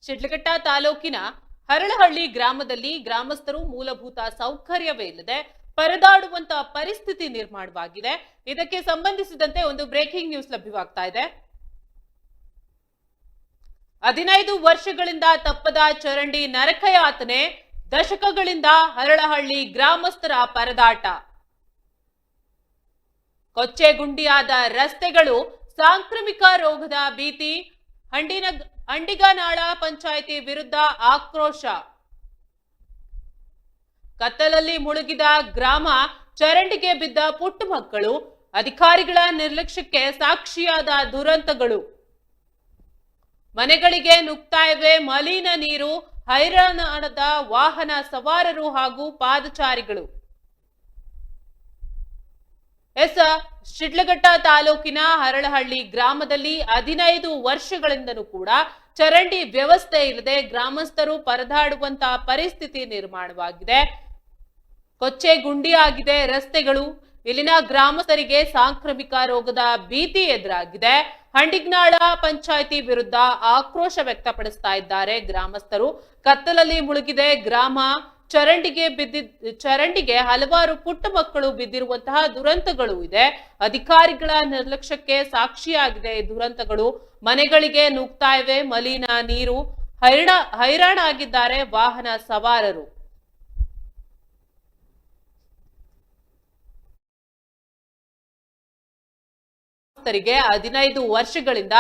ಶಿಡ್ಲಘಟ್ಟ ತಾಲೂಕಿನ ಹರಳಹಳ್ಳಿ ಗ್ರಾಮದಲ್ಲಿ ಗ್ರಾಮಸ್ಥರು ಮೂಲಭೂತ ಸೌಕರ್ಯವೇ ಇಲ್ಲದೆ ಪರದಾಡುವಂತ ಪರಿಸ್ಥಿತಿ ನಿರ್ಮಾಣವಾಗಿದೆ. ಇದಕ್ಕೆ ಸಂಬಂಧಿಸಿದಂತೆ ಒಂದು ಬ್ರೇಕಿಂಗ್ ನ್ಯೂಸ್ ಲಭ್ಯವಾಗ್ತಾ ಇದೆ. 15 ವರ್ಷಗಳಿಂದ ತಪ್ಪದ ಚರಂಡಿ ನರಕಯಾತನೆ, ದಶಕಗಳಿಂದ ಹರಳಹಳ್ಳಿ ಗ್ರಾಮಸ್ಥರ ಪರದಾಟ. ಕೊಚ್ಚೆಗುಂಡಿಯಾದ ರಸ್ತೆಗಳು, ಸಾಂಕ್ರಾಮಿಕ ರೋಗದ ಭೀತಿ, ಹಂಡಿಗನಾಳ ಪಂಚಾಯಿತಿ ವಿರುದ್ಧ ಆಕ್ರೋಶ. ಕತ್ತಲಲ್ಲಿ ಮುಳುಗಿದ ಗ್ರಾಮ, ಚರಂಡಿಗೆ ಬಿದ್ದ ಪುಟ್ಟ ಮಕ್ಕಳು, ಅಧಿಕಾರಿಗಳ ನಿರ್ಲಕ್ಷ್ಯಕ್ಕೆ ಸಾಕ್ಷಿಯಾದ ದುರಂತಗಳು. ಮನೆಗಳಿಗೆ ನುಗ್ತಾ ಇವೆ ಮಲಿನ ನೀರು, ಹೈರಾಣಾದ ವಾಹನ ಸವಾರರು ಹಾಗೂ ಪಾದಚಾರಿಗಳು. ಶಿಡ್ಲಘಟ್ಟ ತಾಲೂಕಿನ ಹರಳಹಳ್ಳಿ ಗ್ರಾಮದಲ್ಲಿ 15 ವರ್ಷಗಳಿಂದಲೂ ಕೂಡ ಚರಂಡಿ ವ್ಯವಸ್ಥೆ ಇಲ್ಲದೆ ಗ್ರಾಮಸ್ಥರು ಪರದಾಡುವಂತಹ ಪರಿಸ್ಥಿತಿ ನಿರ್ಮಾಣವಾಗಿದೆ. ಕೊಚ್ಚೆ ಗುಂಡಿಯಾಗಿದೆ ರಸ್ತೆಗಳು. ಇಲ್ಲಿನ ಗ್ರಾಮಸ್ಥರಿಗೆ ಸಾಂಕ್ರಾಮಿಕ ರೋಗದ ಭೀತಿ ಎದುರಾಗಿದೆ. ಹಂಡಿಗನಾಳ ಪಂಚಾಯಿತಿ ವಿರುದ್ಧ ಆಕ್ರೋಶ ವ್ಯಕ್ತಪಡಿಸ್ತಾ ಇದ್ದಾರೆ ಗ್ರಾಮಸ್ಥರು. ಕತ್ತಲಲ್ಲಿ ಮುಳುಗಿದೆ ಗ್ರಾಮ, ಚರಂಡಿಗೆ ಹಲವಾರು ಪುಟ್ಟ ಮಕ್ಕಳು ಬಿದ್ದಿರುವಂತಹ ದುರಂತಗಳು ಇದೆ. ಅಧಿಕಾರಿಗಳ ನಿರ್ಲಕ್ಷ್ಯಕ್ಕೆ ಸಾಕ್ಷಿಯಾಗಿದೆ ಈ ದುರಂತಗಳು. ಮನೆಗಳಿಗೆ ನುಗ್ತಾ ಇವೆ ಮಲಿನ ನೀರು, ಹೈರಾಣಾಗಿದ್ದಾರೆ ವಾಹನ ಸವಾರರು. ರಿಗೆ 15 ವರ್ಷಗಳಿಂದ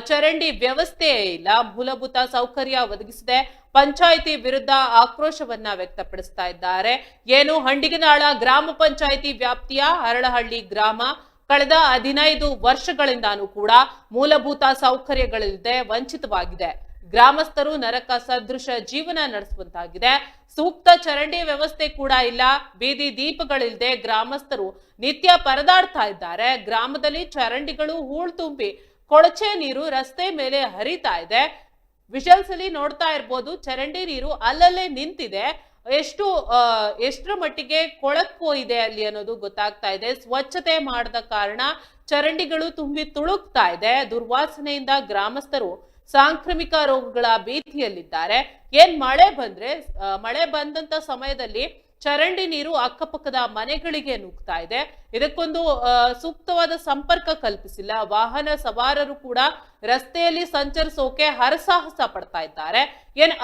ಚರಂಡಿ ವ್ಯವಸ್ಥೆ ಇಲ್ಲ, ಮೂಲಭೂತ ಸೌಕರ್ಯ ಒದಗಿಸಿದೆ. ಪಂಚಾಯಿತಿ ವಿರುದ್ಧ ಆಕ್ರೋಶವನ್ನ ವ್ಯಕ್ತಪಡಿಸ್ತಾ ಇದ್ದಾರೆ. ಏನು ಹಂಡಿಗನಾಳ ಗ್ರಾಮ ಪಂಚಾಯಿತಿ ವ್ಯಾಪ್ತಿಯ ಹರಳಹಳ್ಳಿ ಗ್ರಾಮ ಕಳೆದ 15 ವರ್ಷಗಳಿಂದಾನೂ ಕೂಡ ಮೂಲಭೂತ ಸೌಕರ್ಯಗಳಿಲ್ಲದೆ ವಂಚಿತವಾಗಿದೆ. ಗ್ರಾಮಸ್ಥರು ನರಕ ಸದೃಶ ಜೀವನ ನಡೆಸುವಂತಾಗಿದೆ. ಸೂಕ್ತ ಚರಂಡಿ ವ್ಯವಸ್ಥೆ ಕೂಡ ಇಲ್ಲ, ಬೀದಿ ದೀಪಗಳಿಲ್ಲದೆ ಗ್ರಾಮಸ್ಥರು ನಿತ್ಯ ಪರದಾಡ್ತಾ ಇದ್ದಾರೆ. ಗ್ರಾಮದಲ್ಲಿ ಚರಂಡಿಗಳು ಹೂಳು ತುಂಬಿ ಕೊಳಚೆ ನೀರು ರಸ್ತೆ ಮೇಲೆ ಹರಿತಾ ಇದೆ. ವಿಜುವಲ್ಸ್ ಅಲ್ಲಿ ನೋಡ್ತಾ ಇರ್ಬೋದು, ಚರಂಡಿ ನೀರು ಅಲ್ಲಲ್ಲೇ ನಿಂತಿದೆ. ಎಷ್ಟರ ಮಟ್ಟಿಗೆ ಕೊಳಕು ಇದೆ ಅಲ್ಲಿ ಅನ್ನೋದು ಗೊತ್ತಾಗ್ತಾ ಇದೆ. ಸ್ವಚ್ಛತೆ ಮಾಡದ ಕಾರಣ ಚರಂಡಿಗಳು ತುಂಬಿ ತುಳುಕ್ತಾ ಇದೆ. ದುರ್ವಾಸನೆಯಿಂದ ಗ್ರಾಮಸ್ಥರು ಸಾಂಕ್ರಾಮಿಕ ರೋಗಗಳ ಭೀತಿಯಲ್ಲಿದ್ದಾರೆ. ಮಳೆ ಬಂದಂತ ಸಮಯದಲ್ಲಿ ಚರಂಡಿ ನೀರು ಅಕ್ಕಪಕ್ಕದ ಮನೆಗಳಿಗೆ ನುಗ್ತಾ ಇದೆ. ಇದಕ್ಕೊಂದು ಸೂಕ್ತವಾದ ಸಂಪರ್ಕ ಕಲ್ಪಿಸಿಲ್ಲ. ವಾಹನ ಸವಾರರು ಕೂಡ ರಸ್ತೆಯಲ್ಲಿ ಸಂಚರಿಸೋಕೆ ಹರಸಾಹಸ ಪಡ್ತಾ ಇದ್ದಾರೆ.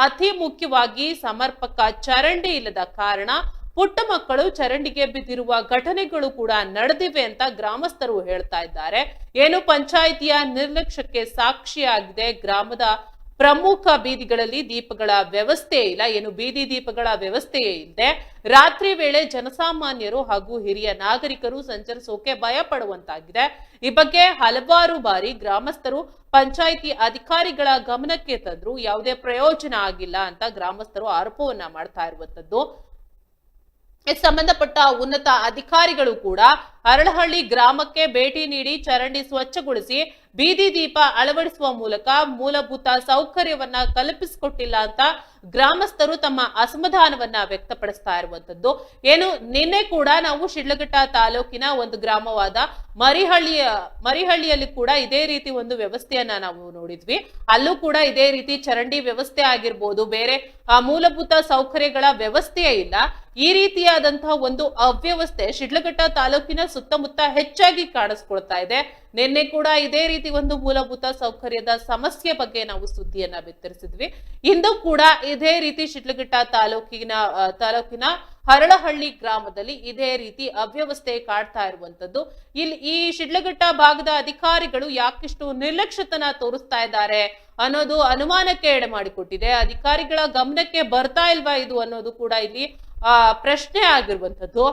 ಅತಿ ಮುಖ್ಯವಾಗಿ ಸಮರ್ಪಕ ಚರಂಡಿ ಇಲ್ಲದ ಕಾರಣ ಪುಟ್ಟ ಮಕ್ಕಳು ಚರಂಡಿಗೆ ಬಿದ್ದಿರುವ ಘಟನೆಗಳು ಕೂಡ ನಡೆದಿವೆ ಅಂತ ಗ್ರಾಮಸ್ಥರು ಹೇಳ್ತಾ ಇದ್ದಾರೆ. ಪಂಚಾಯಿತಿಯ ನಿರ್ಲಕ್ಷ್ಯಕ್ಕೆ ಸಾಕ್ಷಿಯಾಗಿದೆ. ಗ್ರಾಮದ ಪ್ರಮುಖ ಬೀದಿಗಳಲ್ಲಿ ದೀಪಗಳ ವ್ಯವಸ್ಥೆ ಇಲ್ಲ, ಬೀದಿ ದೀಪಗಳ ವ್ಯವಸ್ಥೆಯೇ ಇಲ್ಲದೆ ರಾತ್ರಿ ವೇಳೆ ಜನಸಾಮಾನ್ಯರು ಹಾಗೂ ಹಿರಿಯ ನಾಗರಿಕರು ಸಂಚರಿಸೋಕೆ ಭಯ ಪಡುವಂತಾಗಿದೆ. ಈ ಬಗ್ಗೆ ಹಲವಾರು ಬಾರಿ ಗ್ರಾಮಸ್ಥರು ಪಂಚಾಯಿತಿ ಅಧಿಕಾರಿಗಳ ಗಮನಕ್ಕೆ ತಂದ್ರು, ಯಾವುದೇ ಪ್ರಯೋಜನ ಆಗಿಲ್ಲ ಅಂತ ಗ್ರಾಮಸ್ಥರು ಆರೋಪವನ್ನ ಮಾಡ್ತಾ ಇರುವಂತದ್ದು. ಸಂಬಂಧಪಟ್ಟ ಉನ್ನತ ಅಧಿಕಾರಿಗಳು ಕೂಡ ಹರಳಹಳ್ಳಿ ಗ್ರಾಮಕ್ಕೆ ಭೇಟಿ ನೀಡಿ ಚರಂಡಿ ಸ್ವಚ್ಛಗೊಳಿಸಿ ಬೀದಿ ದೀಪ ಅಳವಡಿಸುವ ಮೂಲಕ ಮೂಲಭೂತ ಸೌಕರ್ಯವನ್ನ ಕಲ್ಪಿಸಿಕೊಟ್ಟಿಲ್ಲ ಅಂತ ಗ್ರಾಮಸ್ಥರು ತಮ್ಮ ಅಸಮಾಧಾನವನ್ನ ವ್ಯಕ್ತಪಡಿಸ್ತಾ ಇರುವಂತದ್ದು. ನಿನ್ನೆ ಕೂಡ ನಾವು ಶಿಡ್ಲಘಟ್ಟ ತಾಲೂಕಿನ ಒಂದು ಗ್ರಾಮವಾದ ಮರಿಹಳ್ಳಿಯಲ್ಲಿ ಕೂಡ ಇದೇ ರೀತಿ ಒಂದು ವ್ಯವಸ್ಥೆಯನ್ನ ನಾವು ನೋಡಿದ್ವಿ. ಅಲ್ಲೂ ಕೂಡ ಇದೇ ರೀತಿ ಚರಂಡಿ ವ್ಯವಸ್ಥೆ ಆಗಿರ್ಬೋದು, ಬೇರೆ ಮೂಲಭೂತ ಸೌಕರ್ಯಗಳ ವ್ಯವಸ್ಥೆಯೇ ಇಲ್ಲ. ಈ ರೀತಿಯಾದಂತಹ ಒಂದು ಅವ್ಯವಸ್ಥೆ ಶಿಡ್ಲಘಟ್ಟ ತಾಲೂಕಿನ ಸುತ್ತಮುತ್ತ ಹೆಚ್ಚಾಗಿ ಕಾಣಿಸ್ಕೊಳ್ತಾ ಇದೆ. ನಿನ್ನೆ ಕೂಡ ಇದೇ ರೀತಿ ಒಂದು ಮೂಲಭೂತ ಸೌಕರ್ಯದ ಸಮಸ್ಯೆ ಬಗ್ಗೆ ನಾವು ಸುದ್ದಿಯನ್ನ ಬಿತ್ತರಿಸಿದ್ವಿ. ಇಂದು ಕೂಡ ಇದೇ ರೀತಿ ಶಿಡ್ಲಘಟ್ಟ ತಾಲೂಕಿನ ಹರಳಹಳ್ಳಿ ಗ್ರಾಮದಲ್ಲಿ ಇದೇ ರೀತಿ ಅವ್ಯವಸ್ಥೆ ಕಾಡ್ತಾ ಇರುವಂತದ್ದು. ಈ ಶಿಡ್ಲಘಟ್ಟ ಭಾಗದ ಅಧಿಕಾರಿಗಳು ಯಾಕಿಷ್ಟು ನಿರ್ಲಕ್ಷ್ಯತನ ತೋರಿಸ್ತಾ ಇದ್ದಾರೆ ಅನ್ನೋದು ಅನುಮಾನಕ್ಕೆ ಎಡೆ ಮಾಡಿಕೊಟ್ಟಿದೆ. ಅಧಿಕಾರಿಗಳ ಗಮನಕ್ಕೆ ಬರ್ತಾ ಇಲ್ವಾ ಇದು ಅನ್ನೋದು ಕೂಡ ಇಲ್ಲಿ ಪ್ರಶ್ನೆ ಆಗಿರುವಂತದ್ದು.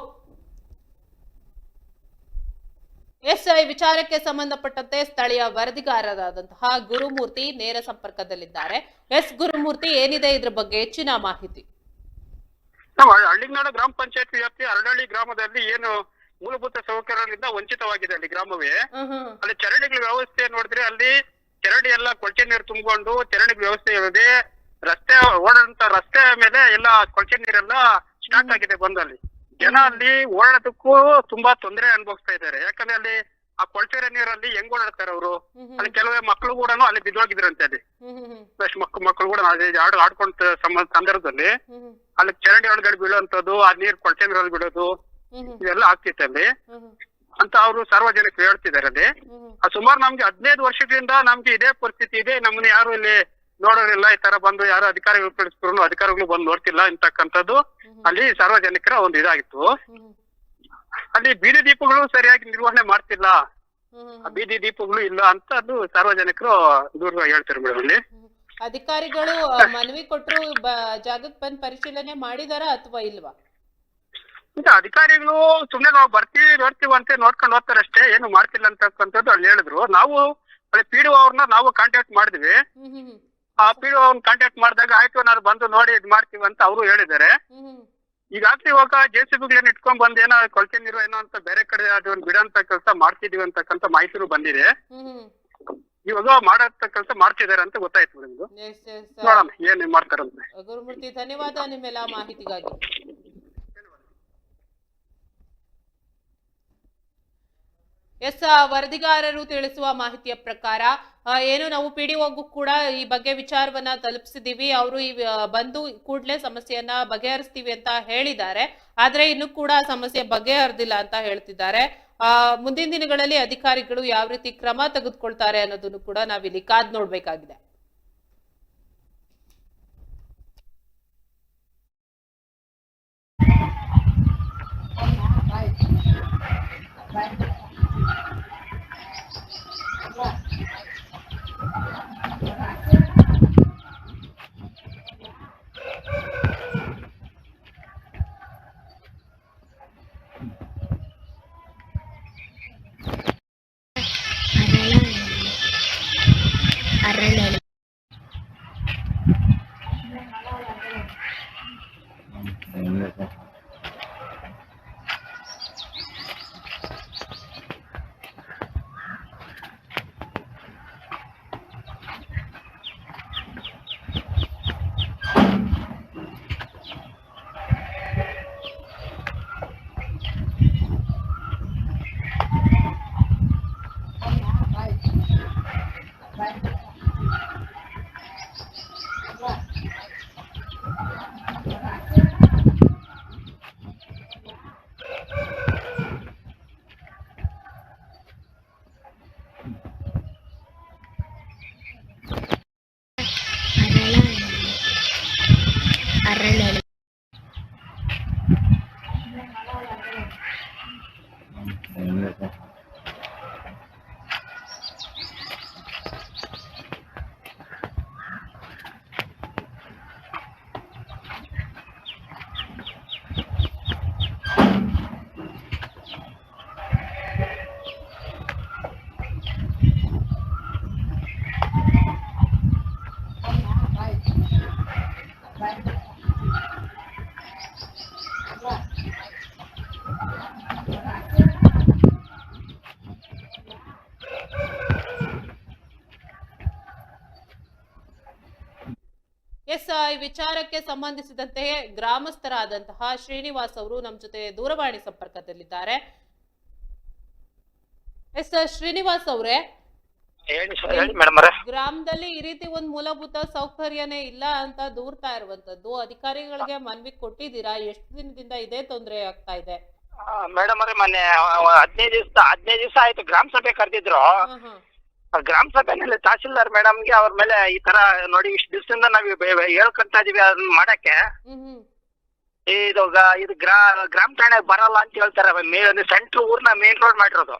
ಈ ವಿಚಾರಕ್ಕೆ ಸಂಬಂಧಪಟ್ಟಂತೆ ಸ್ಥಳೀಯ ವರದಿಗಾರರಾದಂತಹ ಗುರುಮೂರ್ತಿ ನೇರ ಸಂಪರ್ಕದಲ್ಲಿದ್ದಾರೆ. ಗುರುಮೂರ್ತಿ, ಏನಿದೆ ಇದ್ರ ಬಗ್ಗೆ ಹೆಚ್ಚಿನ ಮಾಹಿತಿ? ಹಳ್ಳಿನಾಡ ಗ್ರಾಮ ಪಂಚಾಯತ್ ವ್ಯಾಪ್ತಿ ಹರಳಹಳ್ಳಿ ಗ್ರಾಮದಲ್ಲಿ ಏನು ಮೂಲಭೂತ ಸೌಕರ್ಯಗಳಿಂದ ವಂಚಿತವಾಗಿದೆ ಅಲ್ಲಿ ಗ್ರಾಮವೇ. ಅಲ್ಲಿ ಚರಂಡಿಗಳ ವ್ಯವಸ್ಥೆ ನೋಡಿದ್ರೆ ಅಲ್ಲಿ ಚರಂಡಿ ಎಲ್ಲ ಕೊಳಚೆ ನೀರು ತುಂಬಿಕೊಂಡು ಚರಂಡಿ ವ್ಯವಸ್ಥೆ ಇದೆ. ರಸ್ತೆ ಓಡಾಡಂತ ರಸ್ತೆ ಮೇಲೆ ಎಲ್ಲ ಕೊಳಚೆ ನೀರೆಲ್ಲ ಸ್ಟಾಕ್ ಆಗಿದೆ ಬಂದಲ್ಲಿ. ಜನ ಅಲ್ಲಿ ಓಡಾಡೋದಕ್ಕೂ ತುಂಬಾ ತೊಂದರೆ ಅನುಭವಿಸ್ತಾ ಇದ್ದಾರೆ. ಯಾಕಂದ್ರೆ ಅಲ್ಲಿ ಆ ಕೊಳಚೆ ನೀರಲ್ಲಿ ಹೆಂಗ್ ಓಡಾಡ್ತಾರೆ ಅವರು. ಅಲ್ಲಿ ಕೆಲವೇ ಮಕ್ಕಳು ಕೂಡ ಅಲ್ಲಿ ಬಿದ್ದೋಗಿದ್ರಂತೆ ಅಲ್ಲಿ. ಮಕ್ಕಳು ಕೂಡ ಆಡ್ಕೊಂತ ಸಂದರ್ಭದಲ್ಲಿ ಅಲ್ಲಿ ಚರಂಡಿ ಒಳಗಡೆ ಬೀಳುವಂತದ್ದು, ಆ ನೀರ್ ಕೊಳಚೆ ನೀರಲ್ಲಿ ಬಿಡೋದು ಇದೆಲ್ಲ ಆಗ್ತಿತ್ತು ಅಲ್ಲಿ ಅಂತ ಅವರು ಸಾರ್ವಜನಿಕರು ಹೇಳ್ತಿದ್ದಾರೆ ಅಲ್ಲಿ. ಸುಮಾರು ನಮ್ಗೆ 15 ವರ್ಷಗಳಿಂದ ನಮ್ಗೆ ಇದೇ ಪರಿಸ್ಥಿತಿ ಇದೆ. ನಮ್ಮನ್ನ ಯಾರು ಇಲ್ಲಿ ನೋಡೋರಿಲ್ಲ. ಈ ತರ ಬಂದು ಯಾರು ಅಧಿಕಾರಿಗಳು ಕಳಿಸಿದ್ರು ಅಧಿಕಾರಿಗಳು ಬಂದು ನೋಡ್ತಿಲ್ಲ ಅಂತಕ್ಕಂಥದ್ದು ಅಲ್ಲಿ ಸಾರ್ವಜನಿಕರ ಒಂದು ಇದಾಗಿತ್ತು. ಅಲ್ಲಿ ಬೀದಿ ದೀಪಗಳು ಸರಿಯಾಗಿ ನಿರ್ವಹಣೆ ಮಾಡ್ತಿಲ್ಲ, ಬೀದಿ ದೀಪಗಳು ಇಲ್ಲ ಅಂತ ಅದು ಸಾರ್ವಜನಿಕರು ದೂರ ಹೇಳ್ತಾರೆ ಮೇಡಮ್. ಅಲ್ಲಿ ಅಧಿಕಾರಿಗಳು ಮನವಿ ಕೊಟ್ಟರು ಜಾಗಕ್ಕೆ ಬಂದು ಪರಿಶೀಲನೆ ಮಾಡಿದಾರ ಅಥವಾ ಇಲ್ವಾ? ಈಗ ಅಧಿಕಾರಿಗಳು ಸುಮ್ನೆ ನಾವು ನೋಡ್ತೀವಿ ಅಂತ ನೋಡ್ಕೊಂಡು ಹೋಗ್ತಾರೆ ಅಷ್ಟೇ, ಏನು ಮಾಡ್ತಿಲ್ಲ ಅಂತಕ್ಕಂಥದ್ದು ಅಲ್ಲಿ ಹೇಳಿದ್ರು. ನಾವು ಅಲ್ಲಿ PDO ಅವ್ರನ್ನ ನಾವು ಕಾಂಟ್ಯಾಕ್ಟ್ ಮಾಡಿದ್ವಿ. ಆ PDO ಅವ್ರನ್ನ ಕಾಂಟ್ಯಾಕ್ಟ್ ಮಾಡಿದಾಗ ಆಯ್ತು ನಾನು ಬಂದು ನೋಡಿ ಇದ್ ಮಾಡ್ತೀವಿ ಅಂತ ಅವರು ಹೇಳಿದ್ದಾರೆ. ಈಗಾಗ್ಲೇ ಇವಾಗ JCBಗಳನ್ನ ಇಟ್ಕೊಂಡ್ ಬಂದ್ ಏನೋ ಕೊಳಚೆ ನೀರು ಏನೋ ಅಂತ ಬೇರೆ ಕಡೆ ಅದನ್ನ ಬಿಡಂತ ಕೆಲಸ ಮಾಡ್ತಿದೀವಿ ಅಂತಕ್ಕಂಥ ಮಾಹಿತಿನೂ ಬಂದಿದೆ. ಇವಾಗ ಮಾಡಂತ ಕೆಲಸ ಮಾಡ್ತಿದ್ದಾರೆ ಅಂತ ಗೊತ್ತಾಯ್ತು ನಿಮ್ದು. ನೋಡೋಣ ಏನ್ ಮಾಡ್ತಾರಂತೆ. ಗುರುಮೂರ್ತಿ, ಧನ್ಯವಾದ ನಿಮ್ಮೆಲ್ಲ ಮಾಹಿತಿಗಾಗಿ. ಎಸ್, ವರದಿಗಾರರು ತಿಳಿಸುವ ಮಾಹಿತಿಯ ಪ್ರಕಾರ ಏನು ನಾವು PDOಗೂ ಕೂಡ ಈ ಬಗ್ಗೆ ವಿಚಾರವನ್ನ ತಲುಪಿಸಿದೀವಿ. ಅವರು ಬಂದು ಕೂಡಲೇ ಸಮಸ್ಯೆಯನ್ನ ಬಗೆಹರಿಸ್ತೀವಿ ಅಂತ ಹೇಳಿದ್ದಾರೆ. ಆದ್ರೆ ಇನ್ನು ಕೂಡ ಸಮಸ್ಯೆ ಬಗೆಹರಿದಿಲ್ಲ ಅಂತ ಹೇಳ್ತಿದ್ದಾರೆ. ಮುಂದಿನ ದಿನಗಳಲ್ಲಿ ಅಧಿಕಾರಿಗಳು ಯಾವ ರೀತಿ ಕ್ರಮ ತೆಗೆದುಕೊಳ್ತಾರೆ ಅನ್ನೋದನ್ನು ಕೂಡ ನಾವಿಲ್ಲಿ ಕಾದ್ ನೋಡ್ಬೇಕಾಗಿದೆ. ಎಸ್, ಈ ವಿಚಾರಕ್ಕೆ ಸಂಬಂಧಿಸಿದಂತೆ ಗ್ರಾಮಸ್ಥರಾದಂತಹ ಶ್ರೀನಿವಾಸ್ ಅವರು ನಮ್ಮ ಜೊತೆ ದೂರವಾಣಿ ಸಂಪರ್ಕದಲ್ಲಿದ್ದಾರೆ. ಎಸ್ ಶ್ರೀನಿವಾಸ್ ಅವರೇ, ಗ್ರಾಮದಲ್ಲಿ ಈ ರೀತಿ ಒಂದು ಮೂಲಭೂತ ಸೌಕರ್ಯನೇ ಇಲ್ಲ ಅಂತ ದೂರ್ತಾ ಇರುವಂತದ್ದು, ಅಧಿಕಾರಿಗಳಿಗೆ ಮನವಿ ಕೊಟ್ಟಿದ್ದೀರಾ? ಎಷ್ಟು ದಿನದಿಂದ ಇದೇ ತೊಂದರೆ ಆಗ್ತಾ ಇದೆ? ಮೇಡಮ್ ಅವ್ರೆ, ಮೊನ್ನೆ 15 ದಿವಸ ಆಯ್ತು ಗ್ರಾಮ ಸಭೆ ಕರೆದಿದ್ರು. ಗ್ರಾಮ ಸಭೆನಲ್ಲಿ ತಹಸೀಲ್ದಾರ್ ಮೇಡಮ್ಗೆ ಅವ್ರ ಮೇಲೆ ಈ ತರ ನೋಡಿ ಇಷ್ಟು ದಿವಸದಿಂದ ನಾವ್ ಹೇಳ್ಕೊಂತ ಇದೀವಿ ಅದನ್ನ ಮಾಡಕ್ಕೆ, ಇದು ಗ್ರಾಮ ಠಾಣೆ ಬರಲ್ಲ ಅಂತ ಹೇಳ್ತಾರೆ. ಸೆಂಟ್ರ್ ಊರ್ನ ಮೇನ್ ರೋಡ್ ಮಾಡಿರೋದು,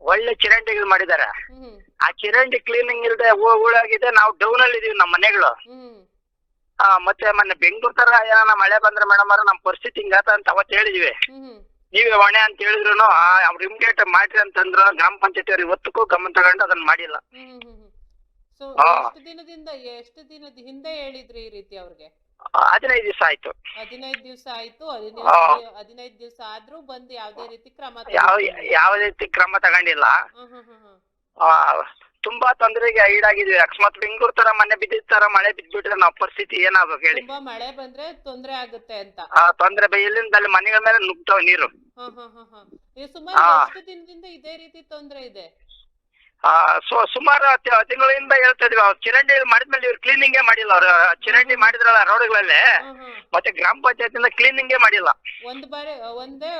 ಒಳ್ಳೆ ಚಿರಂಡಿಗಳು ಮಾಡಿದ್ದಾರೆ. ಆ ಚಿರಂಡಿ ಕ್ಲೀನಿಂಗ್ ಇಲ್ದೆ ಊಳಾಗಿದೆ. ನಾವು ಡೌನ್ ಅಲ್ಲಿ ಇದೀವಿ, ನಮ್ಮ ಮನೆಗಳು. ಮತ್ತೆ ಮೊನ್ನೆ ಬೆಂಗಳೂರು ತರ ಏನಾರ ಮಳೆ ಬಂದ್ರೆ ಮೇಡಮ್ ಅವ್ರ ನಮ್ ಪರಿಸ್ಥಿತಿ ಹಿಂಗಾತ ಅಂತ ಅವತ್ತು ಹೇಳಿದ್ವಿ. ನೀವೇ ಹೊಣೆ ಅಂತ ಹೇಳಿದ್ರು ಅವ್ರು ಇಮಿಡಿಯೇಟ್ ಮಾಡ್ರಿ ಅಂತಂದ್ರು. ಗ್ರಾಮ ಪಂಚಾಯತಿ ಅವ್ರು ಇವತ್ತಕ್ಕೂ ಗಮನ ತಗೊಂಡು ಅದನ್ನ ಮಾಡಿಲ್ಲ. ಎಷ್ಟು ದಿನದ ಹಿಂದೆ ಹೇಳಿದ್ರಿ ಈ ರೀತಿ ಅವ್ರಿಗೆ? 15 ದಿವಸ ಆಯ್ತು. 15 ದಿವಸ ಆಯ್ತು. 15 ದಿವಸ ಆದ್ರೂ ಬಂದು ಯಾವ್ದೇ ರೀತಿ ಕ್ರಮ ಯಾವ ರೀತಿ ಕ್ರಮ ತಗೊಂಡಿಲ್ಲ. ತುಂಬಾ ತೊಂದರೆಗೆ ಈಡಾಗಿದ್ವಿ. ಅಕಸ್ಮಾತ್ ಬೆಂಗಳೂರು ತರ ಮನೆ ಬಿದ್ದಿದ್ ತರ ಮಳೆ ಬಿದ್ಬಿಟ್ರೆ ನಾವು ಪರಿಸ್ಥಿತಿ ಏನಾಗ್ಬೇಕು ಹೇಳಿ. ತುಂಬಾ ಮಳೆ ಬಂದ್ರೆ ತೊಂದ್ರೆ ಆಗುತ್ತೆ ಅಂತ. ತೊಂದ್ರೆ ಎಲ್ಲಿಂದ ಅಲ್ಲಿ ಮನೆಗಳ ಮೇಲೆ ನುಗ್ತಾವ ನೀರು. ಸುಮಾರು ಎಷ್ಟು ದಿನದಿಂದ ಇದೇ ರೀತಿ ತೊಂದ್ರೆ ಇದೆ? ಸುಮಾರು ತಿಂಗಳಿಂದ ಹೇಳ್ತಾ ಇದೀವಿ. ಅವ್ರು ಚರಂಡಿ ಮಾಡಿದ್ಮೇಲೆ ಇವ್ರು ಕ್ಲೀನಿಂಗೇ ಮಾಡಿಲ್ಲ. ಅವ್ರು ಚರಂಡಿ ಮಾಡಿದ್ರಲ್ಲ ರೋಡ್ಗಳಲ್ಲಿ, ಮತ್ತೆ ಗ್ರಾಮ ಪಂಚಾಯತಿಂದ ಕ್ಲೀನಿಂಗೇ ಮಾಡಿಲ್ಲ. ಒಂದೇ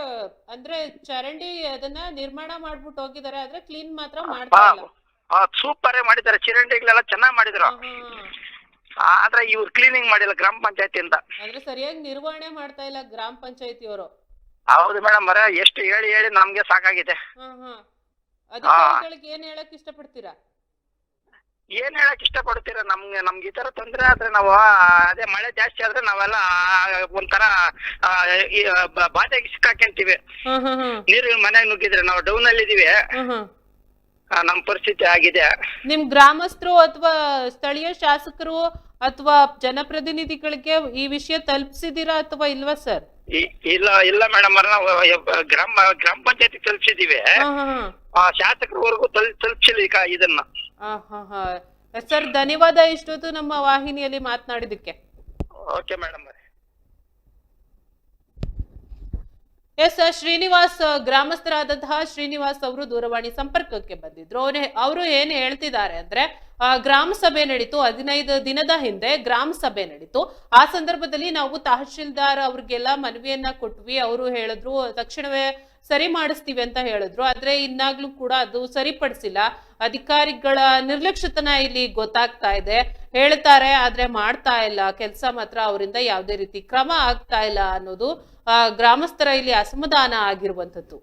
ಅಂದ್ರೆ ಚರಂಡಿ ಅದನ್ನ ನಿರ್ಮಾಣ ಮಾಡ್ಬಿಟ್ಟು ಹೋಗಿದ್ದಾರೆ, ಆದ್ರೆ ಕ್ಲೀನ್ ಮಾತ್ರ ಮಾಡ್ತಾ ಇಲ್ಲ. ಸೂಪರ್ ಮಾಡಿದ್ದಾರೆ, ಚರಂಡಿಗಳೆಲ್ಲ ಚೆನ್ನಾಗಿ ಮಾಡಿದ್ರು. ಆದ್ರೆ ಇವ್ರು ಕ್ಲೀನಿಂಗ್ ಮಾಡಿಲ್ಲ ಗ್ರಾಮ ಪಂಚಾಯತಿಯಿಂದ. ಅಂದ್ರೆ ಸರಿಯಾಗಿ ನಿರ್ವಹಣೆ ಮಾಡ್ತಾ ಇಲ್ಲ ಗ್ರಾಮ ಪಂಚಾಯತಿಯವರು. ಹೌದು ಮೇಡಮ್, ಎಷ್ಟು ಹೇಳಿ ಹೇಳಿ ನಮ್ಗೆ ಸಾಕಾಗಿದೆ. ಅಧಿಕಾರಿಗಳಿಗೆ ಏನ್ ಹೇಳಕ್ ಇಷ್ಟಪಡ್ತೀರಾ? ಏನ್ ಹೇಳಕ್ ಇಷ್ಟಪಡ್ತೀರಾ? ನಮ್ಗೆ ಈ ತರ ತೊಂದ್ರೆ ಆದ್ರೆ ನಾವು ಅದೇ ಮಳೆ ಜಾಸ್ತಿ ಆದ್ರೆ ನಾವೆಲ್ಲ ಒಂಥರ ಬಾಧೆಗೆ ಸಿಕ್ಕಾಕೊಂತೀವಿ. ನೀರು ಮನೆಗೆ ನುಗ್ಗಿದ್ರೆ ನಾವು ಡೌನ್ ಅಲ್ಲಿ ಇದೀವಿ. ನಮ್ ಪರಿಸ್ಥಿತಿ ಆಗಿದೆ. ನಿಮ್ ಗ್ರಾಮಸ್ಥರು ಅಥವಾ ಸ್ಥಳೀಯ ಶಾಸಕರು ಅಥವಾ ಜನಪ್ರತಿನಿಧಿಗಳಿಗೆ ಈ ವಿಷಯ ತಲುಪಿಸಿದೀರಾ ಅಥವಾ ಇಲ್ವಾ ಸರ್? ಇಲ್ಲ ಮೇಡಮ್, ನಾವು ಗ್ರಾಮ ಪಂಚಾಯತಿ ತಲುಪಿಸಿದೀವಿ. ಶಾಸಕರವರೆಗೂ ತಲುಪಿಸಿಲ್ಲ ಇದನ್ನ. ಸರ್ ಧನ್ಯವಾದ ಇಷ್ಟೊತ್ತು ನಮ್ಮ ವಾಹಿನಿಯಲ್ಲಿ ಮಾತನಾಡಿದಕ್ಕೆ. Okay madam. ಎಸ್ ಶ್ರೀನಿವಾಸ್, ಗ್ರಾಮಸ್ಥರಾದಂತಹ ಶ್ರೀನಿವಾಸ್ ಅವರು ದೂರವಾಣಿ ಸಂಪರ್ಕಕ್ಕೆ ಬಂದಿದ್ರು. ಅವರು ಏನ್ ಹೇಳ್ತಿದ್ದಾರೆ ಅಂದ್ರೆ, ಗ್ರಾಮ ಸಭೆ ನಡೀತು, 15 ದಿನದ ಹಿಂದೆ ಗ್ರಾಮ ಸಭೆ ನಡೀತು. ಆ ಸಂದರ್ಭದಲ್ಲಿ ನಾವು ತಹಶೀಲ್ದಾರ್ ಅವ್ರಿಗೆಲ್ಲ ಮನವಿಯನ್ನ ಕೊಟ್ವಿ. ಅವರು ಹೇಳಿದ್ರು ತಕ್ಷಣವೇ ಸರಿ ಮಾಡಿಸ್ತೀವಿ ಅಂತ ಹೇಳಿದ್ರು. ಆದ್ರೆ ಇನ್ನಾಗ್ಲೂ ಕೂಡ ಅದು ಸರಿಪಡಿಸಿಲ್ಲ. ಅಧಿಕಾರಿಗಳ ನಿರ್ಲಕ್ಷ್ಯತನ ಇಲ್ಲಿ ಗೊತ್ತಾಗ್ತಾ ಇದೆ. ಹೇಳ್ತಾರೆ ಆದ್ರೆ ಮಾಡ್ತಾ ಇಲ್ಲ ಕೆಲಸ. ಮಾತ್ರ ಅವರಿಂದ ಯಾವುದೇ ರೀತಿ ಕ್ರಮ ಆಗ್ತಾ ಇಲ್ಲ ಅನ್ನೋದು ಗ್ರಾಮಸ್ಥರ ಇಲ್ಲಿ ಅಸಮಾಧಾನ ಆಗಿರುವಂತದ್ದು.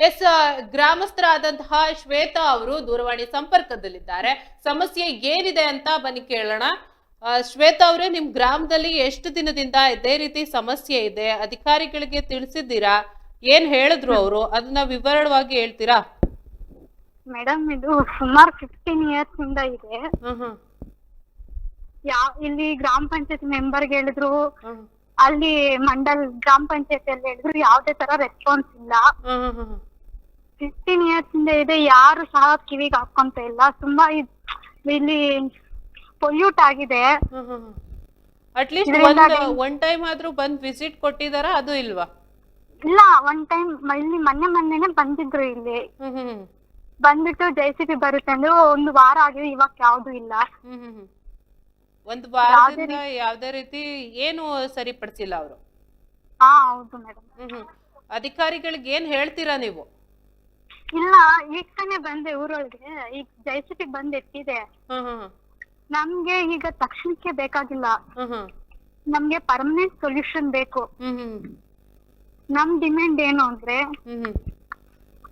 ಎಸ್, ಗ್ರಾಮಸ್ಥರಾದಂತಹ ಶ್ವೇತಾ ಅವರು ದೂರವಾಣಿ ಸಂಪರ್ಕದಲ್ಲಿದ್ದಾರೆ. ಸಮಸ್ಯೆ ಏನಿದೆ ಅಂತ ಬನ್ನಿ ಕೇಳೋಣ. ಶ್ವೇತಾ ಅವರೇ, ನಿಮ್ ಗ್ರಾಮದಲ್ಲಿ ಎಷ್ಟು ದಿನದಿಂದ ಇದೇ ರೀತಿ ಸಮಸ್ಯೆ ಇದೆ? ಅಧಿಕಾರಿಗಳಿಗೆ ತಿಳಿಸಿದ್ದೀರಾ? ಏನ್ ಹೇಳಿದ್ರು ಅವರು? ಅದನ್ನ ವಿವರವಾಗಿ ಹೇಳ್ತೀರಾ? ಮೇಡಮ್, ಇದು ಸುಮಾರು 15 years ಇಂದ ಇದೆ. ಇಲ್ಲಿ ಗ್ರಾಮ ಪಂಚಾಯತ್ ಮೆಂಬರ್ಗೆ ಹೇಳಿದ್ರು, ಅಲ್ಲಿ ಮಂಡಲ್ ಗ್ರಾಮ ಪಂಚಾಯತ್ ಅಲ್ಲಿ ಹೇಳಿದ್ರು, ಯಾವ್ದೇ ತರ ರೆಸ್ಪಾನ್ಸ್ ಇಲ್ಲ. 15 years ಇಂದ ಇದೆ, ಯಾರು ಸಹ ಕಿವಿಗೆ ಹಾಕೊಂತ ಇಲ್ಲ. ತುಂಬಾ ಇಲ್ಲಿ ಪೊಲ್ಯೂಟ್ ಆಗಿದೆ. ಅಟ್ಲೀಸ್ಟ್ ಒನ್ ಟೈಮ್ ಆದ್ರೂ ಬಂದ್ ವಿಸಿಟ್ ಕೊಟ್ಟಿದಾರ? ಅದು ಇಲ್ವಾ? ಇಲ್ಲ, ಒನ್ ಟೈಮ್ ಇಲ್ಲಿ ಮೊನ್ನೆನೆ ಬಂದಿದ್ರು. ಇಲ್ಲಿ ಬಂದ್ಬಿಟ್ಟು JCB ಬರುತ್ತೆ ಅಂದ್ರೆ 1 ವಾರ ಆಗಿದೆ, ಇವಾಗ ಯಾವ್ದು ಇಲ್ಲ. ಒಂದು ವಾರದಿಂದ ಯಾವ್ದೇ ರೀತಿ ಏನು ಸರಿಪಡಿಸಿಲ್ಲ ಅವರು? ಹಾ, ಹೌದು ಮೇಡಮ್. ಅಧಿಕಾರಿಗಳಿಗೆ ಏನ್ ಹೇಳ್ತೀರಾ ನೀವು? ಇಲ್ಲ, ಈಗ ತಾನೇ ಬಂದೆ ಊರೊಳಗೆ. ಈಗ JCB ಬಂದ್ ಎತ್ತಿದೆ. ನಮ್ಗೆ ಈಗ ತಕ್ಷಣಕ್ಕೆ ಬೇಕಾಗಿಲ್ಲ, ನಮ್ಗೆ ಪರ್ಮನೆಂಟ್ ಸೊಲ್ಯೂಷನ್ ಬೇಕು. ನಮ್ ಡಿಮ್ಯಾಂಡ್ ಏನು ಅಂದ್ರೆ,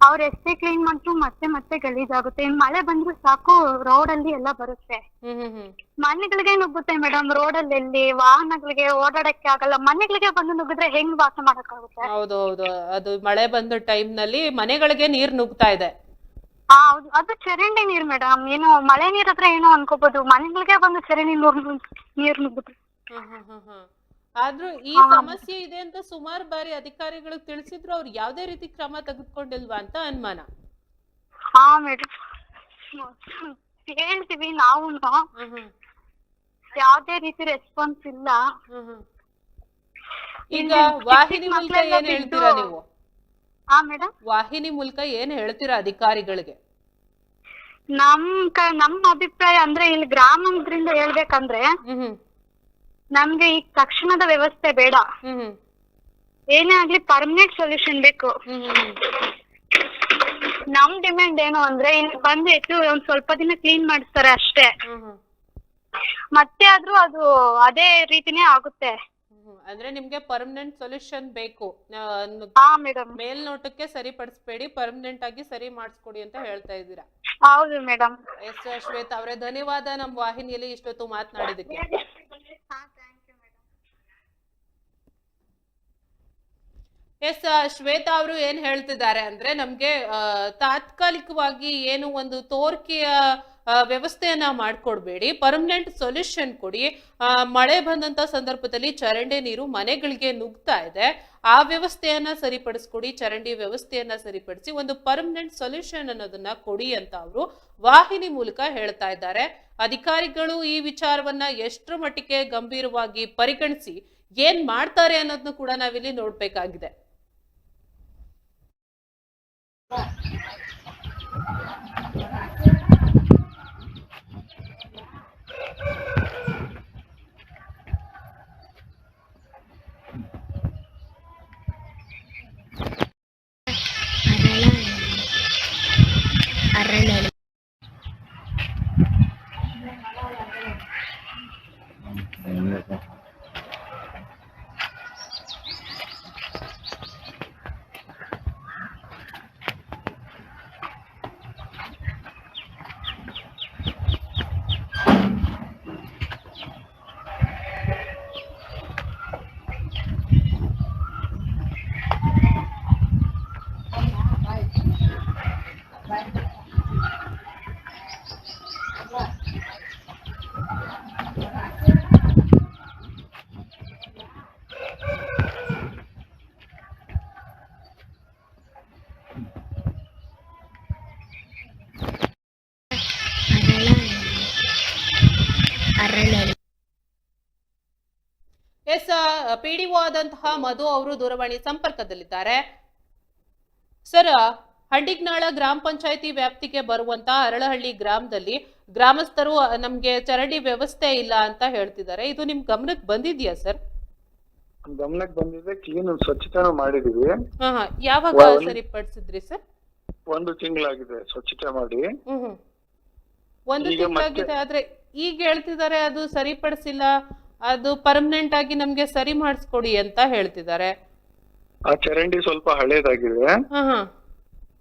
ಅವ್ರ ಎಷ್ಟೇ ಕ್ಲೀನ್ ಮಾಡ್ರು ಮತ್ತೆ ಗಲೀಜಾಗುತ್ತೆ. ಮಳೆ ಬಂದ್ರು ಸಾಕು, ರೋಡ್ ಅಲ್ಲಿ ಎಲ್ಲ ಬರುತ್ತೆ. ಮನೆಗಳಿಗೆ ನುಗ್ಗುತ್ತೆ ಮೇಡಮ್. ರೋಡ್ ಅಲ್ಲಿ ಎಲ್ಲಿ ವಾಹನಗಳಿಗೆ ಓಡಾಡಕ್ಕೆ ಆಗಲ್ಲ. ಮನೆಗಳಿಗೆ ಬಂದು ನುಗ್ಗಿದ್ರೆ ಹೆಂಗ್ ವಾಸ ಮಾಡಕ್ಕಾಗುತ್ತೆ? ಹೌದು, ಅದು ಮಳೆ ಬಂದ ಟೈಮ್ ನಲ್ಲಿ ಮನೆಗಳಿಗೆ ನೀರ್ ನುಗ್ತಾ ಇದೆ. ಹೌದು, ಅದು ಚರಂಡಿ ನೀರ್ ಮೇಡಮ್. ಏನೋ ಮಳೆ ನೀರ್ ಹತ್ರ ಏನೋ ಅನ್ಕೋಬಹುದು, ಮನೆಗಳಿಗೆ ಬಂದು ಚರಂಡಿ ನೀರ್ ನುಗ್ಗುತ್ತೆ. ಆದ್ರೂ ಈ ಸಮಸ್ಯೆ ಇದೆ ಅಂತ ಸುಮಾರು ಬಾರಿ ಅಧಿಕಾರಿಗಳು ತಿಳಿಸಿದ್ರು, ಅವ್ರು ಯಾವ್ದೇ ರೀತಿ ಕ್ರಮ ತೆಗೆದುಕೊಂಡಿಲ್ವಾ ಅಂತ ಅನುಮಾನ. ಹಾ ಮೇಡಮ್, ಹೇಳ್ತೀವಿ ನಾವು, ಯಾವ್ದೇ ರೀತಿ ರೆಸ್ಪಾನ್ಸ್ ಇಲ್ಲ. ಈಗ ವಾಹಿನಿ ಮೂಲಕ ಏನ್ ಹೇಳ್ತೀರಾ ನೀವು? ಹಾ ಮೇಡಮ್, ವಾಹಿನಿ ಮೂಲಕ ಏನ್ ಹೇಳ್ತೀರಾ ಅಧಿಕಾರಿಗಳಿಗೆ? ನಮ್ ಅಭಿಪ್ರಾಯ ಅಂದ್ರೆ, ಇಲ್ಲಿ ಗ್ರಾಮದಿಂದ ಹೇಳ್ಬೇಕಂದ್ರೆ, ನಮ್ಗೆ ಈಗ ತಕ್ಷಣದ ವ್ಯವಸ್ಥೆ ಬೇಡ. ಏನೇ ಆಗ್ಲಿ ಪರ್ಮನೆಂಟ್ ಸೊಲ್ಯೂಷನ್ ಬೇಕು. ನಮ್ ಡಿಮ್ಯಾಂಡ್ ಏನು ಅಂದ್ರೆ, ಇಲ್ಲಿ ಬಂದು ಎತ್ತು ಒಂದ್ ಸ್ವಲ್ಪ ದಿನ ಕ್ಲೀನ್ ಮಾಡಿಸ್ತಾರೆ ಅಷ್ಟೇ. ಮತ್ತೆ ಆದ್ರೂ ಅದು ಅದೇ ರೀತಿನೇ ಆಗುತ್ತೆ. ಅಂದ್ರೆ ನಿಮ್ಗೆ ಪರ್ಮನೆಂಟ್ ಸೊಲ್ಯೂಷನ್ ಬೇಕು. ಮೇಲ್ನೋಟಕ್ಕೆ ಸರಿಪಡಿಸ್ಬೇಡಿ, ಪರ್ಮನೆಂಟ್ ಆಗಿ ಸರಿ ಮಾಡಿಸ್ಕೊಡಿ ಅಂತ ಹೇಳ್ತಾ ಇದ್ದೀರಾ? ಹೌದು ಮೇಡಮ್. ಎಸ್ ಶ್ವೇತಾ ಅವರೇ, ಧನ್ಯವಾದ ನಮ್ ವಾಹಿನಿಯಲ್ಲಿ ಇಷ್ಟೊತ್ತು ಮಾತನಾಡಿದಕ್ಕೆ. ಎಸ್, ಶ್ವೇತಾ ಅವರು ಏನ್ ಹೇಳ್ತಿದ್ದಾರೆ ಅಂದ್ರೆ, ನಮ್ಗೆ ತಾತ್ಕಾಲಿಕವಾಗಿ ಏನು ಒಂದು ತೋರಿಕೆಯ ವ್ಯವಸ್ಥೆಯನ್ನ ಮಾಡ್ಕೊಡ್ಬೇಡಿ, ಪರ್ಮನೆಂಟ್ ಸೊಲ್ಯೂಷನ್ ಕೊಡಿ. ಮಳೆ ಬಂದಂತ ಸಂದರ್ಭದಲ್ಲಿ ಚರಂಡಿ ನೀರು ಮನೆಗಳಿಗೆ ನುಗ್ತಾ ಇದೆ, ಆ ವ್ಯವಸ್ಥೆಯನ್ನ ಸರಿಪಡಿಸ್ಕೊಡಿ, ಚರಂಡಿ ವ್ಯವಸ್ಥೆಯನ್ನ ಸರಿಪಡಿಸಿ ಒಂದು ಪರ್ಮನೆಂಟ್ ಸೊಲ್ಯೂಷನ್ ಅನ್ನೋದನ್ನ ಕೊಡಿ ಅಂತ ಅವರು ವಾಹಿನಿ ಮೂಲಕ ಹೇಳ್ತಾ ಇದ್ದಾರೆ. ಅಧಿಕಾರಿಗಳು ಈ ವಿಚಾರವನ್ನ ಎಷ್ಟರ ಮಟ್ಟಿಗೆ ಗಂಭೀರವಾಗಿ ಪರಿಗಣಿಸಿ ಏನ್ ಮಾಡ್ತಾರೆ ಅನ್ನೋದನ್ನು ಕೂಡ ನಾವಿಲ್ಲಿ ನೋಡ್ಬೇಕಾಗಿದೆ. ಎಸ್, PDO ಆದಂತಹ ಮಧು ಅವರು ದೂರವಾಣಿ ಸಂಪರ್ಕದಲ್ಲಿದ್ದಾರೆ. ಸರ್, ಹಂಡಿಗ್ನಾಳ ಗ್ರಾಮ ಪಂಚಾಯತಿ ವ್ಯಾಪ್ತಿಗೆ ಬರುವಂತಹ ಅರಳಹಳ್ಳಿ ಗ್ರಾಮದಲ್ಲಿ ಗ್ರಾಮಸ್ಥರು ನಮ್ಗೆ ಚರಂಡಿ ವ್ಯವಸ್ಥೆ ಇಲ್ಲ ಅಂತ ಹೇಳ್ತಿದ್ದಾರೆ. ಇದು ನಿಮ್ ಗಮನಕ್ಕೆ ಬಂದಿದ್ಯಾ ಸರ್? ಗಮನಕ್ಕೆ ಬಂದಿದೆ, ಕ್ಲೀನ್ ಸ್ವಚ್ಛತೆ ಮಾಡಿದೀವಿ. ಯಾವಾಗ ಸರಿಪಡಿಸಿದ್ರಿ ಸರ್? 1 ತಿಂಗಳಾಗಿದೆ ಸ್ವಚ್ಛತೆ ಮಾಡಿ. 1 ತಿಂಗಳಾಗಿದೆ, ಆದ್ರೆ ಈಗ ಹೇಳ್ತಿದ್ದಾರೆ ಅದು ಸರಿಪಡಿಸಿಲ್ಲ, ಅದು ಪರ್ಮನೆಂಟ್ ಆಗಿ ನಮ್ಗೆ ಸರಿ ಮಾಡಿಸ್ಕೊಡಿ ಅಂತ ಹೇಳ್ತಿದ್ದಾರೆ. ಆ ಚರಂಡಿ ಸ್ವಲ್ಪ ಹಳೇದಾಗಿದೆ,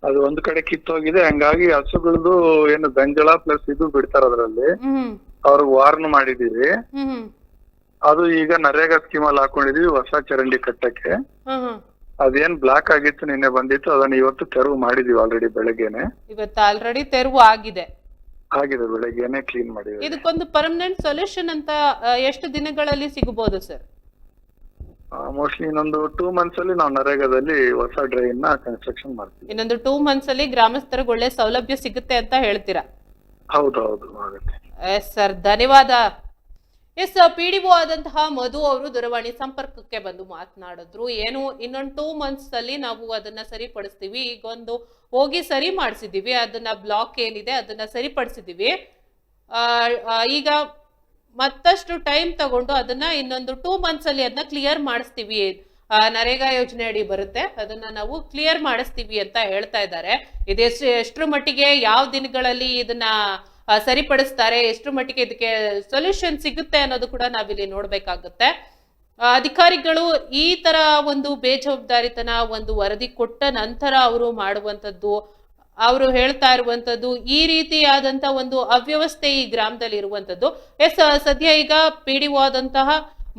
ಅದು ಒಂದ್ ಕಡೆ ಕಿತ್ತೋಗಿದೆ, ಹಂಗಾಗಿ ಹಸುಗಳದು ಏನು ಗಂಜಳ ಪ್ಲಸ್ ಇದು ಬಿಡ್ತಾರ ಅದ್ರಲ್ಲಿ, ಅವ್ರಿಗೆ ವಾರ್ನ್ ಮಾಡಿದೀವಿ. ಅದು ಈಗ ನರೇಗಾ ಸ್ಕೀಮ್ ಅಲ್ಲಿ ಹಾಕೊಂಡಿದೀವಿ ಹೊಸ ಚರಂಡಿ ಕಟ್ಟಕ್ಕೆ. ಅದೇನ್ ಬ್ಲಾಕ್ ಆಗಿತ್ತು ನಿನ್ನೆ ಬಂದಿತ್ತು, ಅದನ್ನ ಇವತ್ತು ತೆರವು ಮಾಡಿದೀವಿ ಆಲ್ರೆಡಿ ಬೆಳಗ್ಗೆನೆ. ಇವತ್ತು ಆಲ್ರೆಡಿ ತೆರವು ಆಗಿದೆ. ಬೆಳಗ್ಗೆನೆ ಕ್ಲೀನ್ ಮಾಡಿದೀವಿ. ಇದಕ್ಕೊಂದು ಪರ್ಮನೆಂಟ್ ಸೊಲ್ಯೂಷನ್ ಅಂತ ಎಷ್ಟು ದಿನಗಳಲ್ಲಿ ಸಿಗಬಹುದು ಸರ್? ಮೋಸ್ಟ್ಲಿ ಇನ್ನೊಂದು 2 months ಅಲ್ಲಿ ನಾವು ನರೇಗಾದಲ್ಲಿ ಹೊಸ ಡ್ರೈನ್ ನ ಕನ್ಸ್ಟ್ರಕ್ಷನ್ ಮಾಡ್ತೀವಿ. ಇನ್ನೊಂದು 2 months ಅಲ್ಲಿ ಗ್ರಾಮಸ್ಥರಿಗೆ ಒಳ್ಳೆ ಸೌಲಭ್ಯ ಸಿಗುತ್ತೆ ಅಂತ ಹೇಳ್ತೀರಾ? ಹೌದು ಆಗುತ್ತೆ. ಎಸ್ ಸರ್, ಧನ್ಯವಾದ. ಎಸ್, PDO ಆದಂತಹ ಮಧು ಅವರು ದೂರವಾಣಿ ಸಂಪರ್ಕಕ್ಕೆ ಬಂದು ಮಾತನಾಡಿದ್ರು. ಏನು ಇನ್ನೊಂದು 2 months ಅಲ್ಲಿ ನಾವು ಅದನ್ನ ಸರಿಪಡಿಸ್ತೀವಿ, ಈಗೊಂದು ಹೋಗಿ ಸರಿ ಮಾಡಿಸಿದೀವಿ, ಅದನ್ನ ಬ್ಲಾಕ್ ಏನಿದೆ ಅದನ್ನ ಸರಿಪಡಿಸಿದೀವಿ, ಈಗ ಮತ್ತಷ್ಟು ಟೈಮ್ ತಗೊಂಡು ಅದನ್ನ ಇನ್ನೊಂದು 2 months ಅಲ್ಲಿ ಅದನ್ನ ಕ್ಲಿಯರ್ ಮಾಡಿಸ್ತೀವಿ, ನರೇಗಾ ಯೋಜನೆ ಅಡಿ ಬರುತ್ತೆ, ಅದನ್ನ ನಾವು ಕ್ಲಿಯರ್ ಮಾಡಿಸ್ತೀವಿ ಅಂತ ಹೇಳ್ತಾ ಇದ್ದಾರೆ. ಎಷ್ಟರ ಮಟ್ಟಿಗೆ ಯಾವ ದಿನಗಳಲ್ಲಿ ಇದನ್ನ ಸರಿಪಡಿಸ್ತಾರೆ, ಎಷ್ಟು ಮಟ್ಟಿಗೆ ಇದಕ್ಕೆ ಸೊಲ್ಯೂಷನ್ ಸಿಗುತ್ತೆ ಅನ್ನೋದು ಕೂಡ ನಾವಿಲ್ಲಿ ನೋಡ್ಬೇಕಾಗುತ್ತೆ. ಅಧಿಕಾರಿಗಳು ಈ ತರ ಒಂದು ಬೇಜವಾಬ್ದಾರಿತನ ಒಂದು ವರದಿ ಕೊಟ್ಟ ನಂತರ ಅವರು ಮಾಡುವಂಥದ್ದು, ಅವರು ಹೇಳ್ತಾ ಇರುವಂತದ್ದು, ಈ ರೀತಿಯಾದಂತ ಒಂದು ಅವ್ಯವಸ್ಥೆ ಈ ಗ್ರಾಮದಲ್ಲಿ ಇರುವಂತದ್ದು. ಎಸ್, ಸದ್ಯ ಈಗ PDO ಆದಂತಹ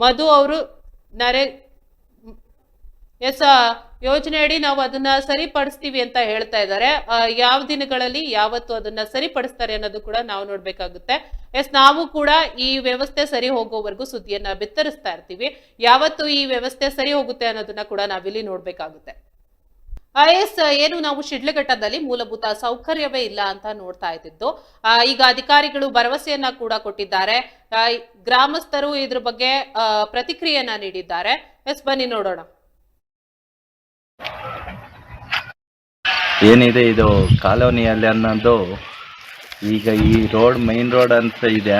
ಮಧು ಅವರು ಯೋಜನೆ ಅಡಿ ನಾವು ಅದನ್ನ ಸರಿಪಡಿಸ್ತೀವಿ ಅಂತ ಹೇಳ್ತಾ ಇದ್ದಾರೆ. ಯಾವ ದಿನಗಳಲ್ಲಿ ಯಾವತ್ತು ಅದನ್ನ ಸರಿಪಡಿಸ್ತಾರೆ ಅನ್ನೋದು ಕೂಡ ನಾವು ನೋಡ್ಬೇಕಾಗುತ್ತೆ. ಎಸ್, ನಾವು ಕೂಡ ಈ ವ್ಯವಸ್ಥೆ ಸರಿ ಹೋಗೋವರೆಗೂ ಸುದ್ದಿಯನ್ನ ಬಿತ್ತರಿಸ್ತಾ ಇರ್ತೀವಿ. ಯಾವತ್ತು ಈ ವ್ಯವಸ್ಥೆ ಸರಿ ಹೋಗುತ್ತೆ ಅನ್ನೋದನ್ನ ಕೂಡ ನಾವಿಲ್ಲಿ ನೋಡ್ಬೇಕಾಗುತ್ತೆ. ಎಸ್, ಏನು ನಾವು ಶಿಡ್ಲಘಟ್ಟದಲ್ಲಿ ಮೂಲಭೂತ ಸೌಕರ್ಯವೇ ಇಲ್ಲ ಅಂತ ನೋಡ್ತಾ ಇದ್ದಿದ್ದು, ಈಗ ಅಧಿಕಾರಿಗಳು ಭರವಸೆಯನ್ನ ಕೂಡ ಕೊಟ್ಟಿದ್ದಾರೆ. ಗ್ರಾಮಸ್ಥರು ಇದ್ರ ಬಗ್ಗೆ ಪ್ರತಿಕ್ರಿಯೆಯನ್ನ ನೀಡಿದ್ದಾರೆ. ಎಸ್, ಬನ್ನಿ ನೋಡೋಣ. ಏನಿದೆ ಇದು ಕಾಲೋನಿಯಲ್ಲಿ ಅನ್ನೋದು, ಈಗ ಈ ರೋಡ್ ಮೈನ್ ರೋಡ್ ಅಂತ ಇದೆ,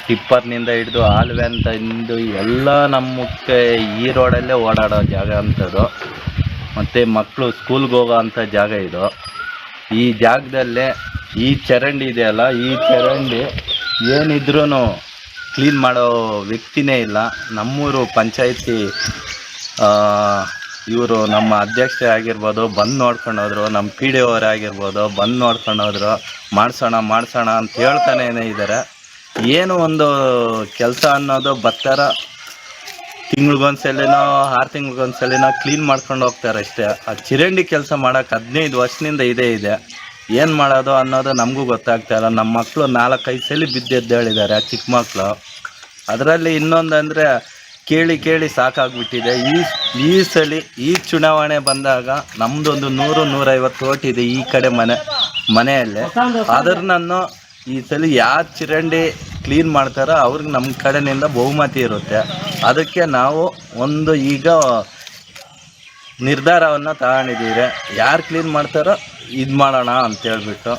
ಟಿಪ್ಪರ್ನಿಂದ ಹಿಡಿದು ಆಲ್ವೆ ಅಂತ ಇಂದು ಎಲ್ಲ ನಮ್ಮಕ್ಕೆ ಈ ರೋಡಲ್ಲೇ ಓಡಾಡೋ ಜಾಗ ಅಂಥದ್ದು. ಮತ್ತು ಮಕ್ಕಳು ಸ್ಕೂಲ್ಗೆ ಹೋಗೋ ಅಂಥ ಜಾಗ ಇದು. ಈ ಜಾಗದಲ್ಲೇ ಈ ಚರಂಡಿ ಇದೆಯಲ್ಲ, ಈ ಚರಂಡಿ ಏನಿದ್ರೂ ಕ್ಲೀನ್ ಮಾಡೋ ವ್ಯಕ್ತಿನೇ ಇಲ್ಲ. ನಮ್ಮೂರು ಪಂಚಾಯಿತಿ ಇವರು ನಮ್ಮ ಅಧ್ಯಕ್ಷರೇ ಆಗಿರ್ಬೋದು ಬಂದು ನೋಡ್ಕೊಂಡು ಹೋದ್ರು, ನಮ್ಮ PDO ಅವರೇ ಆಗಿರ್ಬೋದು ಬಂದು ನೋಡ್ಕೊಂಡು ಹೋದ್ರು, ಮಾಡಿಸೋಣ ಅಂತ ಹೇಳ್ತಾನೇ ಇದ್ದಾರೆ. ಏನು ಒಂದು ಕೆಲಸ ಅನ್ನೋದು ಬರ್ತಾರ, ತಿಂಗ್ಳಿಗೊಂದ್ಸಲಿನೋ 6 ತಿಂಗ್ಳಿಗೊಂದ್ಸಲಿನೋ ಕ್ಲೀನ್ ಮಾಡ್ಕೊಂಡು ಹೋಗ್ತಾರೆ ಅಷ್ಟೇ. ಆ ಚರಂಡಿ ಕೆಲಸ ಮಾಡೋಕೆ 15 ವರ್ಷದಿಂದ ಇದೆ. ಏನು ಮಾಡೋದು ಅನ್ನೋದು ನಮಗೂ ಗೊತ್ತಾಗ್ತಾ ಇಲ್ಲ. ನಮ್ಮ ಮಕ್ಕಳು 4-5 ಸಲ ಬಿದ್ದೆದ್ದೇಳಿದ್ದಾರೆ, ಚಿಕ್ಕ ಮಕ್ಕಳು. ಅದರಲ್ಲಿ ಇನ್ನೊಂದಂದರೆ ಕೇಳಿ ಸಾಕಾಗ್ಬಿಟ್ಟಿದೆ. ಈ ಸಲ ಈ ಚುನಾವಣೆ ಬಂದಾಗ ನಮ್ಮದೊಂದು 100-150 ಓಟ್ ಇದೆ ಈ ಕಡೆ ಮನೆಯಲ್ಲೇ. ಅದನ್ನು ಈ ಸಲ ಯಾರು ಚರಂಡಿ ಕ್ಲೀನ್ ಮಾಡ್ತಾರೋ ಅವ್ರಿಗೆ ನಮ್ಮ ಕಡೆಯಿಂದ ಬಹುಮತಿ ಇರುತ್ತೆ. ಅದಕ್ಕೆ ನಾವು ಒಂದು ಈಗ ನಿರ್ಧಾರವನ್ನು ತಗೊಂಡಿದ್ದೀವಿ, ಯಾರು ಕ್ಲೀನ್ ಮಾಡ್ತಾರೋ ಇದು ಮಾಡೋಣ ಅಂತೇಳ್ಬಿಟ್ಟು.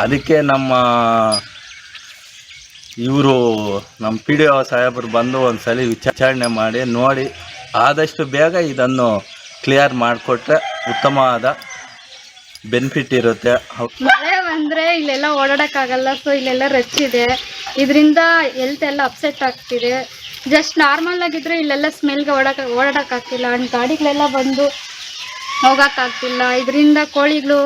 ಅದಕ್ಕೆ ಇವರು ನಮ್ಮ PDO ಸಾಹೇಬರು ಬಂದು ಒಂದು ಸಲ ವಿಚಾರಣೆ ಮಾಡಿ ನೋಡಿ ಆದಷ್ಟು ಬೇಗ ಇದನ್ನು ಕ್ಲಿಯರ್ ಮಾಡಿಕೊಟ್ರೆ ಉತ್ತಮವಾದ ಬೆನಿಫಿಟ್ ಇರುತ್ತೆ. ಮಳೆ ಬಂದ್ರೆ ಇಲ್ಲೆಲ್ಲ ಓಡಾಡಕ್ಕಾಗಲ್ಲ, ಸೊ ಇಲ್ಲೆಲ್ಲ ರಚ್ಚಿದೆ, ಇದರಿಂದ ಹೆಲ್ತ್ ಎಲ್ಲ ಅಪ್ಸೆಟ್ ಆಗ್ತಿದೆ. ಜಸ್ಟ್ ನಾರ್ಮಲ್ ಆಗಿದ್ರೆ ಇಲ್ಲೆಲ್ಲ ಸ್ಮೆಲ್ಗೆ ಓಡಾಡಕ್ಕಾಗ್ತಿಲ್ಲ, ಗಾಡಿಗಳೆಲ್ಲ ಬಂದು ಹೋಗೋಕ್ಕಾಗ್ತಿಲ್ಲ. ಇದರಿಂದ ಕೋಳಿಗಳು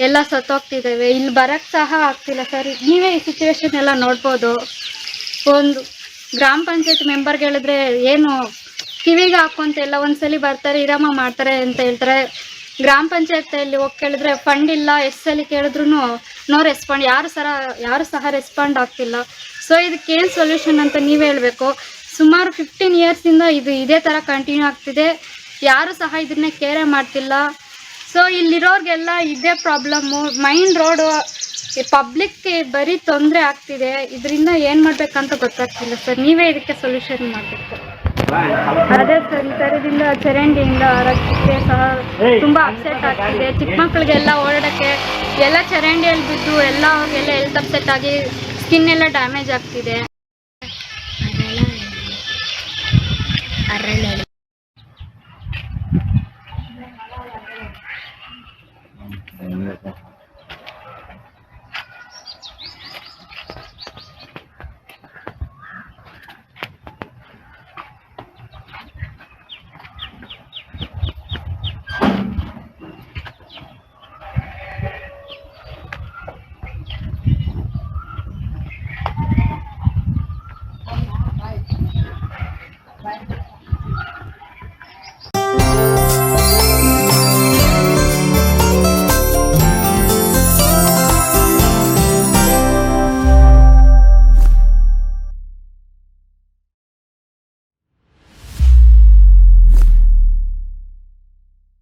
ಎಲ್ಲ ಸತ್ತೋಗ್ತಿದ್ದಾವೆ, ಇಲ್ಲಿ ಬರೋಕ್ಕೆ ಸಹ ಆಗ್ತಿಲ್ಲ ಸರ್. ನೀವೇ ಈ ಸಿಚುವೇಶನ್ ಎಲ್ಲ ನೋಡ್ಬೋದು. ಒಂದು ಗ್ರಾಮ ಪಂಚಾಯತ್ ಮೆಂಬರ್ಗೆ ಹೇಳಿದ್ರೆ ಏನು ಕಿವಿಗೆ ಹಾಕೊಂತೆಲ್ಲ ಒಂದ್ಸಲಿ ಬರ್ತಾರೆ, ಇರಮ್ಮ ಮಾಡ್ತಾರೆ ಅಂತ ಹೇಳ್ತಾರೆ. ಗ್ರಾಮ ಪಂಚಾಯತಿಯಲ್ಲಿ ಹೋಗಿ ಕೇಳಿದ್ರೆ ಫಂಡ್ ಇಲ್ಲ, ಎಷ್ಟು ಸಲ ಕೇಳಿದ್ರು ನೋ ರೆಸ್ಪಾಂಡ್, ಯಾರು ಸಹ ರೆಸ್ಪಾಂಡ್ ಆಗ್ತಿಲ್ಲ. ಸೊ ಇದಕ್ಕೇನು ಸೊಲ್ಯೂಷನ್ ಅಂತ ನೀವೇ ಹೇಳಬೇಕು. ಸುಮಾರು 15 yearsಯಿಂದ ಇದೇ ಥರ ಕಂಟಿನ್ಯೂ ಆಗ್ತಿದೆ, ಯಾರು ಸಹ ಇದನ್ನೇ ಕೇರೆ ಮಾಡ್ತಿಲ್ಲ. ಸೊ ಇಲ್ಲಿರೋರಿಗೆಲ್ಲ ಇದೇ ಪ್ರಾಬ್ಲಮ್ಮು. ಮೈನ್ ರೋಡು ಪಬ್ಲಿಕ್ಗೆ ಬರೀ ತೊಂದರೆ ಆಗ್ತಿದೆ, ಇದರಿಂದ ಏನು ಮಾಡಬೇಕಂತ ಗೊತ್ತಾಗ್ತಿಲ್ಲ ಸರ್. ನೀವೇ ಇದಕ್ಕೆ ಸೊಲ್ಯೂಷನ್ ಮಾಡಬೇಕು. ಅದೇ ಸರ್, ಈ ಥರದಿಂದ ಚರಂಡಿಯಿಂದ ರಸ್ತೆ ಸಹ ತುಂಬ ಅಪ್ಸೆಟ್ ಆಗ್ತಿದೆ. ಚಿಕ್ಕ ಮಕ್ಕಳಿಗೆಲ್ಲ ಓಡಾಡೋಕ್ಕೆ ಎಲ್ಲ ಚರಂಡಿಯಲ್ಲಿ ಬಿದ್ದು ಎಲ್ಲ ಅವ್ರಿಗೆಲ್ಲ ಹೆಲ್ತ್ ಅಪ್ಸೆಟ್ ಆಗಿ ಸ್ಕಿನ್ ಎಲ್ಲ ಡ್ಯಾಮೇಜ್ ಆಗ್ತಿದೆ.